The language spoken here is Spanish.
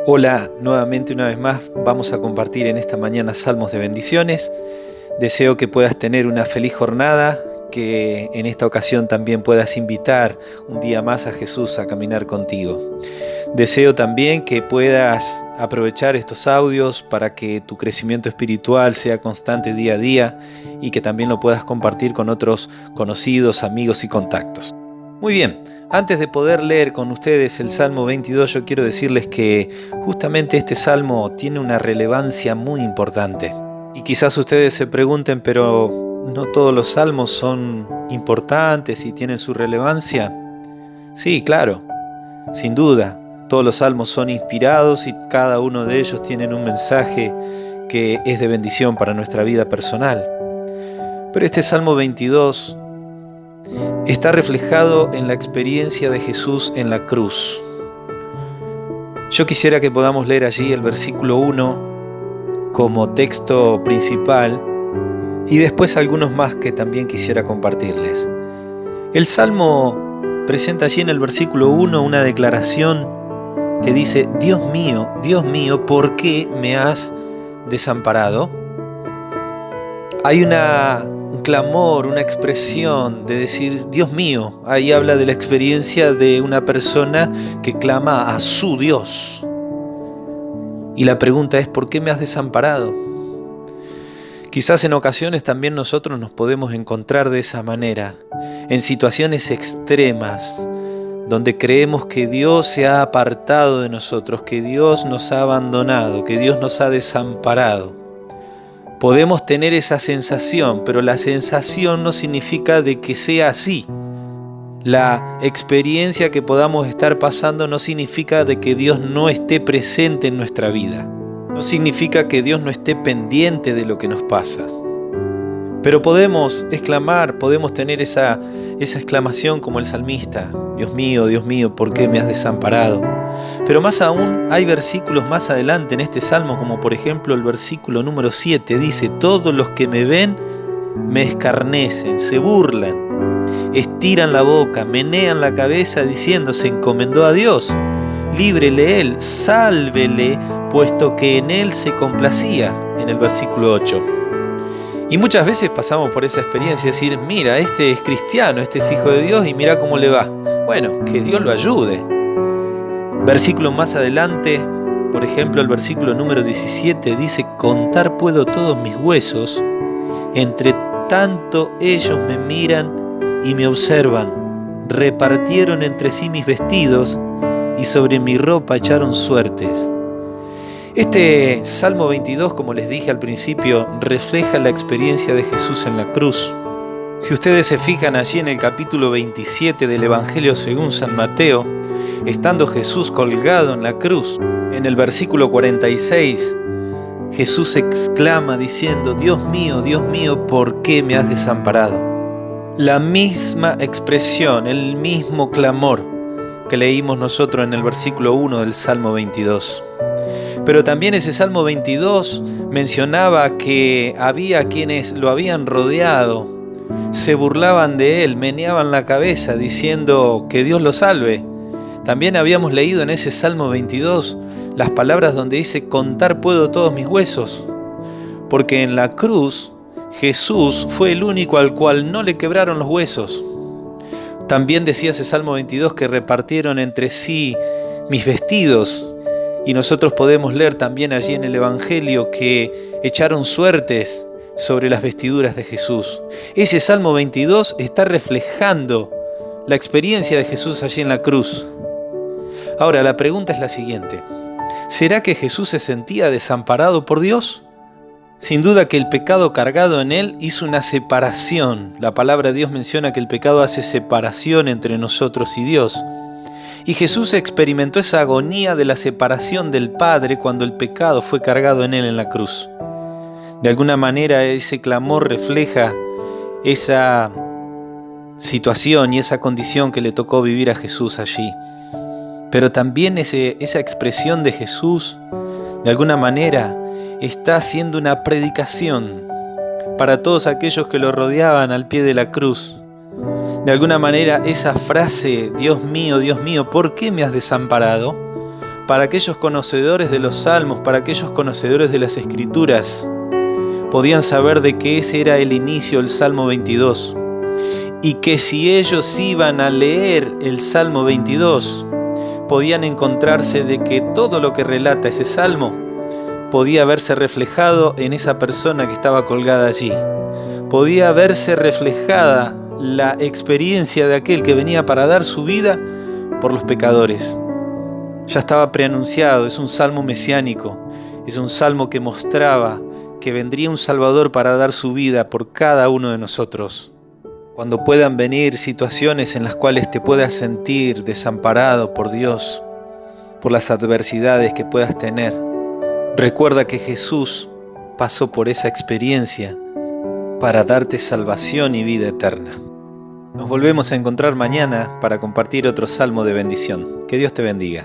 Hola, nuevamente una vez más vamos a compartir en esta mañana salmos de bendiciones. Deseo que puedas tener una feliz jornada, que en esta ocasión también puedas invitar un día más a Jesús a caminar contigo. Deseo también que puedas aprovechar estos audios para que tu crecimiento espiritual sea constante día a día y que también lo puedas compartir con otros conocidos, amigos y contactos. Muy bien, antes de poder leer con ustedes el Salmo 22, yo quiero decirles que justamente este salmo tiene una relevancia muy importante. Y quizás ustedes se pregunten, pero ¿no todos los salmos son importantes y tienen su relevancia? Sí, claro, sin duda, todos los salmos son inspirados y cada uno de ellos tiene un mensaje que es de bendición para nuestra vida personal. Pero este Salmo 22 está reflejado en la experiencia de Jesús en la cruz. Yo quisiera que podamos leer allí el versículo 1 como texto principal y después algunos más que también quisiera compartirles. El Salmo presenta allí en el versículo 1 una declaración que dice: Dios mío, ¿por qué me has desamparado? Hay un clamor, una expresión de decir Dios mío. Ahí habla de la experiencia de una persona que clama a su Dios. Y la pregunta es: ¿por qué me has desamparado? Quizás en ocasiones también nosotros nos podemos encontrar de esa manera, en situaciones extremas, donde creemos que Dios se ha apartado de nosotros, que Dios nos ha abandonado, que Dios nos ha desamparado. Podemos tener esa sensación, pero la sensación no significa de que sea así. La experiencia que podamos estar pasando no significa de que Dios no esté presente en nuestra vida. No significa que Dios no esté pendiente de lo que nos pasa. Pero podemos exclamar, podemos tener esa exclamación como el salmista: Dios mío, ¿por qué me has desamparado? Pero más aún, hay versículos más adelante en este salmo, como por ejemplo el versículo número 7, dice: todos los que me ven me escarnecen, se burlan, estiran la boca, menean la cabeza diciendo: se encomendó a Dios, líbrele él, sálvele, puesto que en él se complacía, en el versículo 8. Y muchas veces pasamos por esa experiencia de decir: mira, este es cristiano, este es hijo de Dios y mira cómo le va. Bueno, que Dios lo ayude. Versículo más adelante, por ejemplo el versículo número 17 dice: contar puedo todos mis huesos, entre tanto ellos me miran y me observan, repartieron entre sí mis vestidos y sobre mi ropa echaron suertes. Este Salmo 22, como les dije al principio, refleja la experiencia de Jesús en la cruz. Si ustedes se fijan allí en el capítulo 27 del Evangelio según San Mateo, estando Jesús colgado en la cruz, en el versículo 46, Jesús exclama diciendo: Dios mío, ¿por qué me has desamparado? La misma expresión, el mismo clamor que leímos nosotros en el versículo 1 del Salmo 22. Pero también ese Salmo 22 mencionaba que había quienes lo habían rodeado, se burlaban de él, meneaban la cabeza diciendo que Dios lo salve. También habíamos leído en ese Salmo 22 las palabras donde dice: contar puedo todos mis huesos, porque en la cruz Jesús fue el único al cual no le quebraron los huesos. También decía ese Salmo 22 que repartieron entre sí mis vestidos, y nosotros podemos leer también allí en el Evangelio que echaron suertes sobre las vestiduras de Jesús. Ese Salmo 22 está reflejando la experiencia de Jesús allí en la cruz. Ahora, la pregunta es la siguiente: ¿será que Jesús se sentía desamparado por Dios? Sin duda que el pecado cargado en él hizo una separación. La palabra de Dios menciona que el pecado hace separación entre nosotros y Dios. Y Jesús experimentó esa agonía de la separación del Padre cuando el pecado fue cargado en él en la cruz. De alguna manera ese clamor refleja esa situación y esa condición que le tocó vivir a Jesús allí. Pero también esa expresión de Jesús, de alguna manera, está haciendo una predicación para todos aquellos que lo rodeaban al pie de la cruz. De alguna manera esa frase: Dios mío, ¿por qué me has desamparado?, para aquellos conocedores de los salmos, para aquellos conocedores de las escrituras, podían saber de que ese era el inicio del Salmo 22 y que si ellos iban a leer el Salmo 22, podían encontrarse de que todo lo que relata ese salmo podía verse reflejado en esa persona que estaba colgada allí. Podía verse reflejada la experiencia de aquel que venía para dar su vida por los pecadores. Ya estaba preanunciado, es un salmo mesiánico, es un salmo que mostraba que vendría un Salvador para dar su vida por cada uno de nosotros. Cuando puedan venir situaciones en las cuales te puedas sentir desamparado por Dios, por las adversidades que puedas tener, recuerda que Jesús pasó por esa experiencia para darte salvación y vida eterna. Nos volvemos a encontrar mañana para compartir otro salmo de bendición. Que Dios te bendiga.